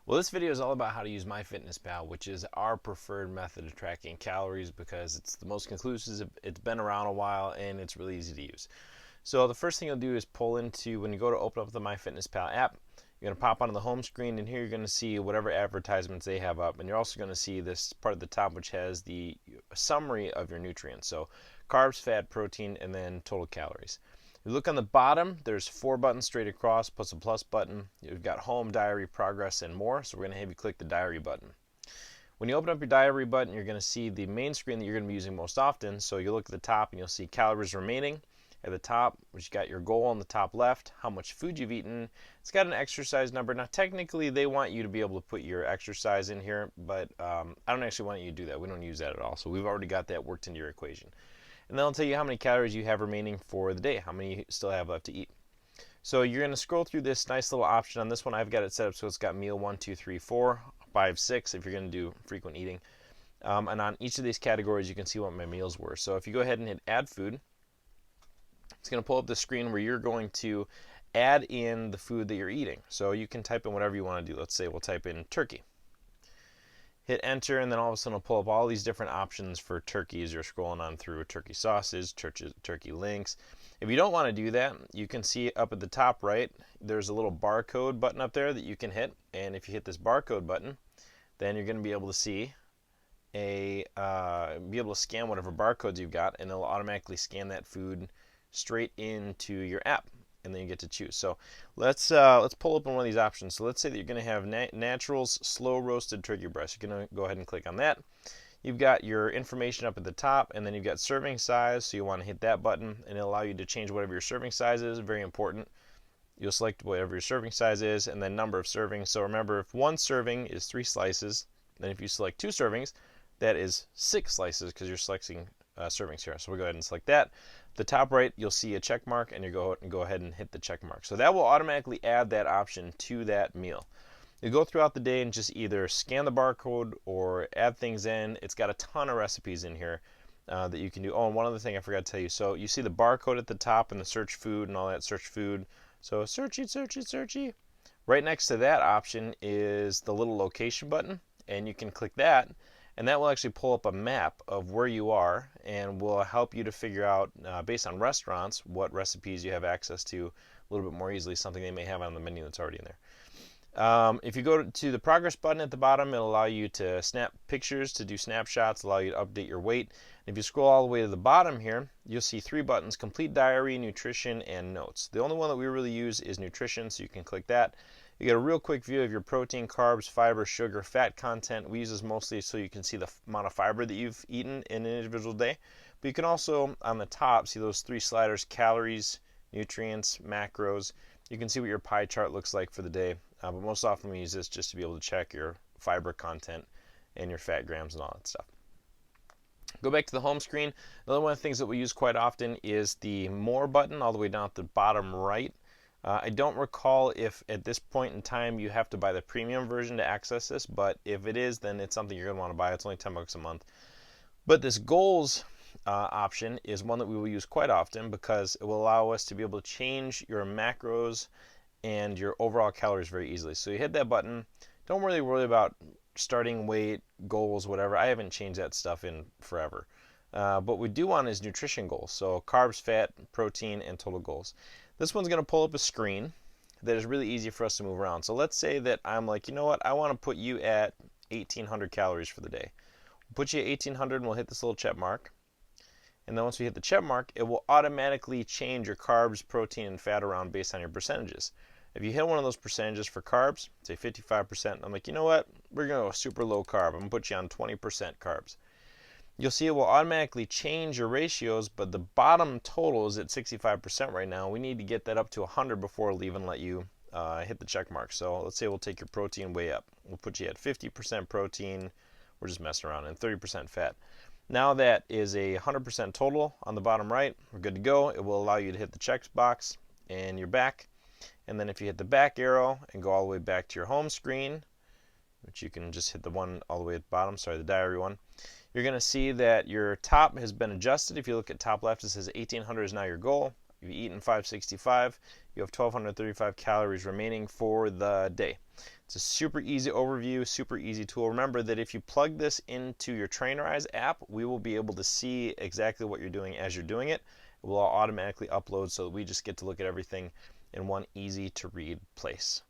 Well, this video is all about how to use MyFitnessPal, which is our preferred method of tracking calories because it's the most conclusive, it's been around a while, and it's really easy to use. So the first thing you'll do is pull into, when you go to open up the MyFitnessPal app, you're going to pop onto the home screen, and here you're going to see whatever advertisements they have up, and you're also going to see this part at the top which has the summary of your nutrients. So carbs, fat, protein, and then total calories. You look on the bottom, there's 4 buttons straight across plus a plus button. You've got home, diary, progress, and more. So we're going to have you click the diary button. When you open up your diary button, you're going to see the main screen that you're going to be using most often. So you look at the top and you'll see calories remaining at the top, which you got your goal on the top left, how much food you've eaten. It's got an exercise number. Now technically they want you to be able to put your exercise in here, but I don't actually want you to do that. We don't use that at all. So we've already got that worked into your equation. And then I'll tell you how many calories you have remaining for the day, how many you still have left to eat. So you're going to scroll through this nice little option. On this one, I've got it set up so it's got meal 1, 2, 3, 4, 5, 6 if you're going to do frequent eating. And on each of these categories, you can see what my meals were. So if you go ahead and hit add food, it's going to pull up the screen where you're going to add in the food that you're eating. So you can type in whatever you want to do. Let's say we'll type in turkey. Hit enter, and then all of a sudden it'll pull up all these different options for turkeys. You're scrolling on through turkey sauces, turkey links. If you don't want to do that, you can see up at the top right, there's a little barcode button up there that you can hit. And if you hit this barcode button, then you're going to be able to see be able to scan whatever barcodes you've got, and it'll automatically scan that food straight into your app. And then you get to choose. So let's pull open one of these options. So let's say that you're going to have Naturals slow roasted turkey breast. You're going to go ahead and click on that. You've got your information up at the top, and then you've got serving size. So you want to hit that button, and it'll allow you to change whatever your serving size is. Very important. You'll select whatever your serving size is, and then number of servings. So remember, if 1 serving is 3 slices, then if you select 2 servings, that is 6 slices because you're selecting servings here. So we'll go ahead and select that. The top right, you'll see a check mark, and you go ahead and hit the check mark. So that will automatically add that option to that meal. You go throughout the day and just either scan the barcode or add things in. It's got a ton of recipes in here that you can do. Oh, and one other thing I forgot to tell you. So you see the barcode at the top and the search food and all that, search food. So searchy, searchy, searchy. Right next to that option is the little location button, and you can click that. And that will actually pull up a map of where you are and will help you to figure out, based on restaurants, what recipes you have access to a little bit more easily, something they may have on the menu that's already in there. If you go to the progress button at the bottom, it'll allow you to snap pictures, to do snapshots, allow you to update your weight. And if you scroll all the way to the bottom here, you'll see 3 buttons: complete diary, nutrition, and notes. The only one that we really use is nutrition, so you can click that. You get a real quick view of your protein, carbs, fiber, sugar, fat content. We use this mostly so you can see the amount of fiber that you've eaten in an individual day. But you can also, on the top, see those 3 sliders: calories, nutrients, macros. You can see what your pie chart looks like for the day. But most often we use this just to be able to check your fiber content and your fat grams and all that stuff. Go back to the home screen. Another one of the things that we use quite often is the more button all the way down at the bottom right. I don't recall if at this point in time you have to buy the premium version to access this, but if it is, then it's something you're going to want to buy. It's only $10 a month. But this goals option is one that we will use quite often because it will allow us to be able to change your macros and your overall calories very easily. So you hit that button. Don't really worry about starting weight, goals, whatever. I haven't changed that stuff in forever. What we do want is nutrition goals. So carbs, fat, protein, and total goals. This one's going to pull up a screen that is really easy for us to move around. So let's say that I'm like, you know what, I want to put you at 1,800 calories for the day. We'll put you at 1,800 and we'll hit this little check mark. And then once we hit the check mark, it will automatically change your carbs, protein, and fat around based on your percentages. If you hit one of those percentages for carbs, say 55%, I'm like, you know what, we're going to go super low carb. I'm going to put you on 20% carbs. You'll see it will automatically change your ratios, but the bottom total is at 65% right now. We need to get that up to 100 before it'll even let you hit the check mark. So let's say we'll take your protein way up. We'll put you at 50% protein. We're just messing around, and 30% fat. Now that is a 100% total on the bottom right. We're good to go. It will allow you to hit the check box and you're back. And then if you hit the back arrow and go all the way back to your home screen, which you can just hit the one all the way at the bottom, sorry, the diary one, you're going to see that your top has been adjusted. If you look at top left, it says 1,800 is now your goal. You've eaten 565. You have 1,235 calories remaining for the day. It's a super easy overview, super easy tool. Remember that if you plug this into your Trainerize app, we will be able to see exactly what you're doing as you're doing it. It will automatically upload so that we just get to look at everything in one easy to read place.